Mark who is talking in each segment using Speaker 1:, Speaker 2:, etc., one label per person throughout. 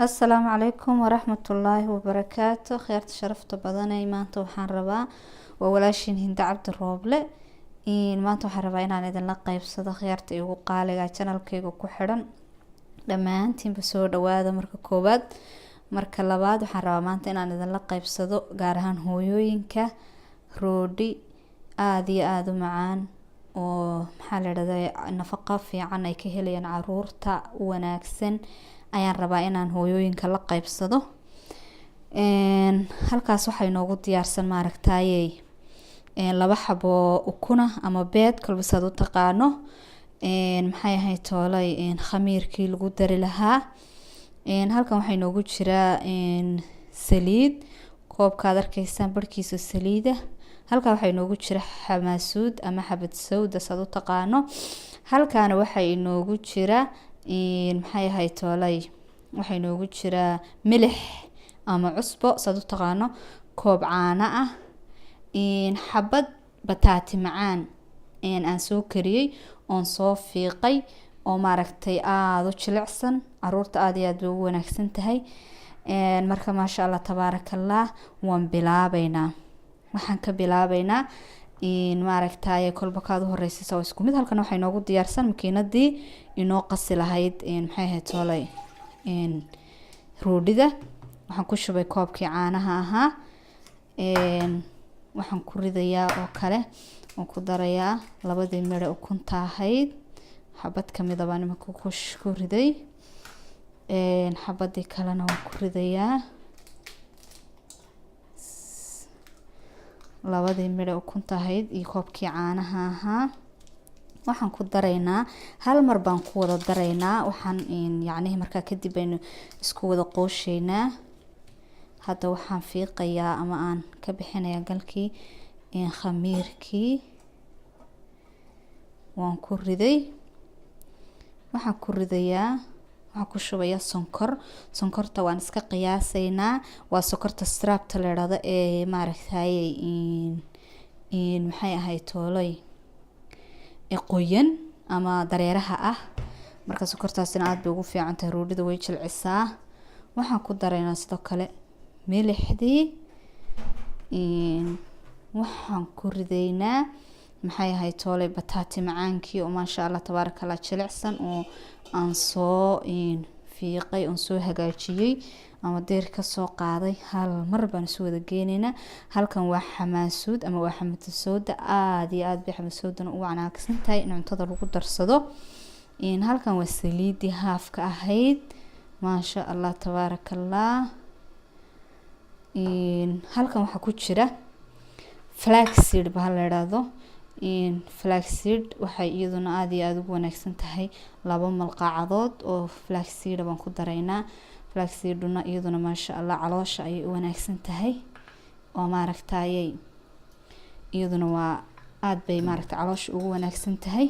Speaker 1: السلام عليكم ورحمة الله وبركاته. خيرت شرفت بدني maanta waxaan rabaa waa walaashin Hinda Cabdi Rooble maanta waxaan rabaa inaan idin la qaybsado khayrta igu qaaliga channelkayga ku xiran dhamaantiinba soo dhawaada marka koobaad. Marka labaad waxaan rabaa maanta inaan idin la qaybsado gaar ahaan hooyooyinka roodi aad iyo aad u macaan oo maxaa la yiraahdaa nafaqo fiican ay ka helayaan caruurta wanaagsan ayaan rabaa inaan hooyooyinka la qaybsado. Halkaas waxay noogu diyaarsan maaragtay laba xabo ukuna ama beed kalba saad u taqaano maxay ahayd toolay khamiirkii lagu dari lahaa. Halkan waxay noogu jiraa saliid koobkaad arkaysaan barkiisa saliida. Halkan waxay noogu jira xamaasuud ama xabad sawda saad u taqaano. Halkan waxay noogu jira maxay ahayd toolay waxay noogu jira milix ama cusbo saad u taqaano, koob caano ah, xabad bataati macaan aan soo kariyay oon soo fiiqay oo maaragtay aad u jilicsan caruurta aad iyo aad bay u wanaagsan tahay. Marka maasha Allah tabaarakallah waan bilaabaynaa. Waxaan ka bilaabaynaa maaragtay kolba kaad u horeysay isku mid. Halkan waxay noogu diyaarsan makiinadii inoo qasi lahayd maxay ahayd toolay roodida. Waxaan ku shubay koobkii caanaha ahaa. Waxaan ku ridayaa oo kale oo ku darayaa labadii miro ukunta ahayd. xabad kamid ah baan imika ku riday. xabadii kalena waan ku ridayaa. labadii miro ukunta ahayd iyo koobkii caanaha ahaa. waxaan ku daraynaa hal mar baan ku wada daraynaa. waxaan yacni markaa kadib aynu isku wada qoosheynaa. hadda waxaan fiiqayaa ama aan ka bixinayaa galkii khamiirkii waan ku riday. waxaan ku ridayaa waxaan ku shubayaa sonkor. sonkorta waan iska qiyaasaynaa. waa sokorta straapta la yiraahdo ee maaragtay maxay ahayd toolay qoyan ama dareeraha ah. marka sokortaasina aad bay ugu fiican tahay roodida way jilcisaa. waxaan ku daraynaa sidoo kale milixdii. waxaan ku ridaynaa maxay ahayd toolay bataati macaankii oo maasha Allah tabaarakallah jilicsan oo aan soo fiiqay oo soo hagaajiyay ama deer ka soo qaaday. hal mar baan isu wada geenaynaa. halkan waa xamaasuud ama waa xamad sawda. aad iyo aad bay xamad sawdana u wanaagsan tahay in cuntada lagu darsado. halkan waa saliidii haafka ahayd maasha Allah tabaarakallah. halkan waxa ku jira flaxseed baa la yiraahdo. flaxseed waxay iyaduna aad iyo aad u wanaagsan tahay. 2 malqacadood oo flaxseed baan ku daraynaa. flaxseeduna iyaduna maasha Allah caloosha ay u wanaagsan tahay oo maaragtay iyaduna waa aad bay maaragtay caloosha ugu wanaagsan tahay.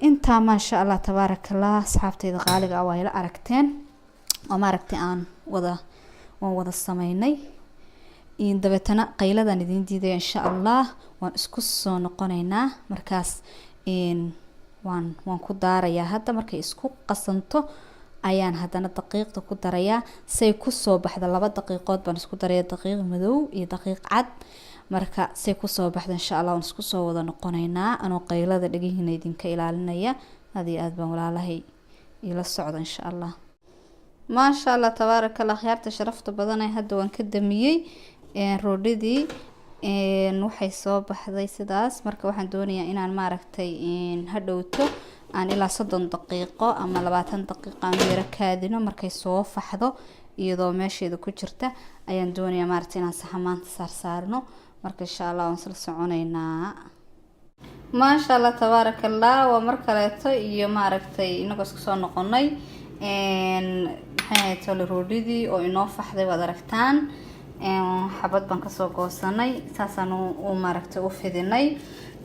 Speaker 1: inta maasha Allah tabaarakallah asxaabtayda qaaliga ah way la aragteen oo maaragtay aan wada sameynay. dabeetana qayladan idin diiday insha Allah waan isku soo noqonaynaa. markaas waan ku daarayaa. hadda markay isku qasanto ayaan haddana daqiiqda ku darayaa. say ku soo baxda 2 daqiiqood baan isku darayaa, daqiiq madow iyo daqiiq cad. marka say ku soo baxda insha Allah waan isku soo wada noqonaynaa anoo qaylada dhagihiina idinka ilaalinaya. aad iyo aad baan walaalahay ila socdo insha Allah. maasha Allah tabaarakallah khayrta sharafta badan ay hadda waan ka damiyay roodidii waxay soo baxday sidaas. marka waxaan doonayaa inaan maaragtay hadhowto aan ilaa 30 daqiiqo ama 20 daqiiqo aan yara kaadino. markay soo faxdo iyadoo meesheeda ku jirta ayaan doonayaa maaragtay inaan saxamaanta saarno. marka insha Allah waan soo soconaynaa. maasha Allah tabaarakallah waa mar kaleeto iyo maaragtay inaga isku soo noqonay. maxay toole roodidii oo inoo faxday waad aragtaan. xabad baan ka soo goosanay saasaan u maaragtay u fidinay.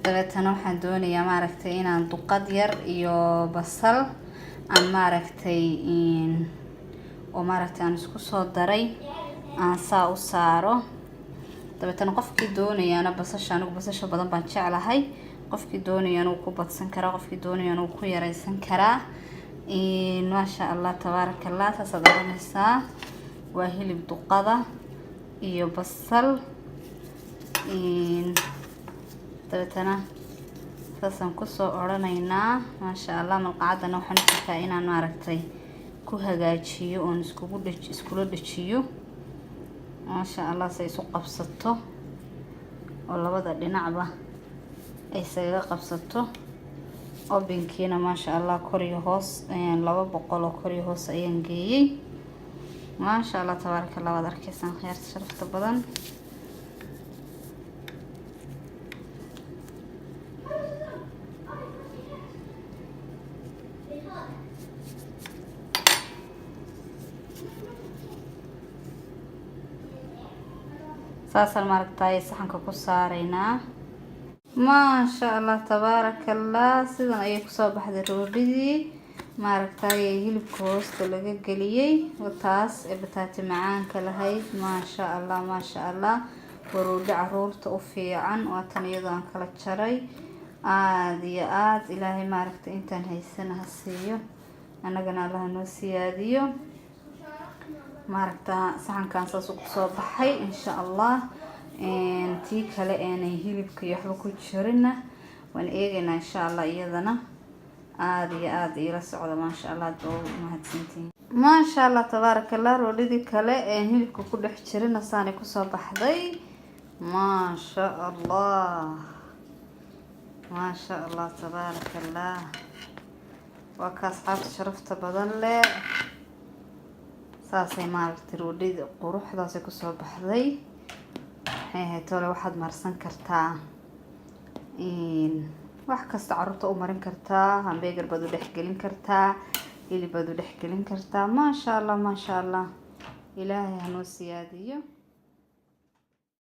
Speaker 1: dabeetana waxaan doonayaa maaragtay inaan duqad yar iyo basal aan maaragtay oo maaragtay aan isku soo daray aan saa u saaro. dabeetana qofkii doonayaana basasha anigu basasha badan baan jeclahay. qofkii doonayaana uu ku badsan karaa, qofkii doonayaana uu ku yareysan karaa. ما شاء الله تبارك الله تصدرنيسا وهلب دقادة iyo basal dabeetana saasan kusoo oranaynaa maasha Allah malqacadana waxaan rabaa inaan maaragtay ku hagaajiyo oo iskula dhajiyo maasha Allah say isu qabsato oo labada dhinacba ay isaga qabsato ovenkiina maasha Allah kor iyo hoos 200 oo kor iyo hoos ayaan geeyay ما شاء الله تبارك الله واد arkaysan khayarta sharafta badan saasal maaragtay saxanka ku saarayna ما شاء الله تبارك الله sidan ay ku soo baxday roodhidii maaragtay hilibka hoosta laga galiyay wataas ee bataati macaanka lahayd ma sha Allah waroodhi caruurta u fiican waa tan iyadoo aan kala jaray aad iyo aad ilaahay maaragtay intaan haysana siiyo anagana Allah noo siyaadiyo maaragta saxankan saas ku soo baxay insha Allah tii kale ee hilibka iyo waxba ku jirina waan eegaynaa insha Allah iyadana aad iyo aad ila socda ma sha Allah doo mahadsantiin ma sha Allah tabaaraka Allah roodhidii kale ee hilibka ku dhex jirina saani ku soo baxday ma sha Allah tabaaraka Allah waa kaas aad sharafta badan leh saasay maaragtay roodhidii quruxdaas ku soo baxday tole waxaad marsan kartaa wax kasta caruurta u marin kartaa hamburger baad u dhex gelin kartaa hilib baad u dhex gelin kartaa ma sha Allah ilaahay ha noo siyaadiyo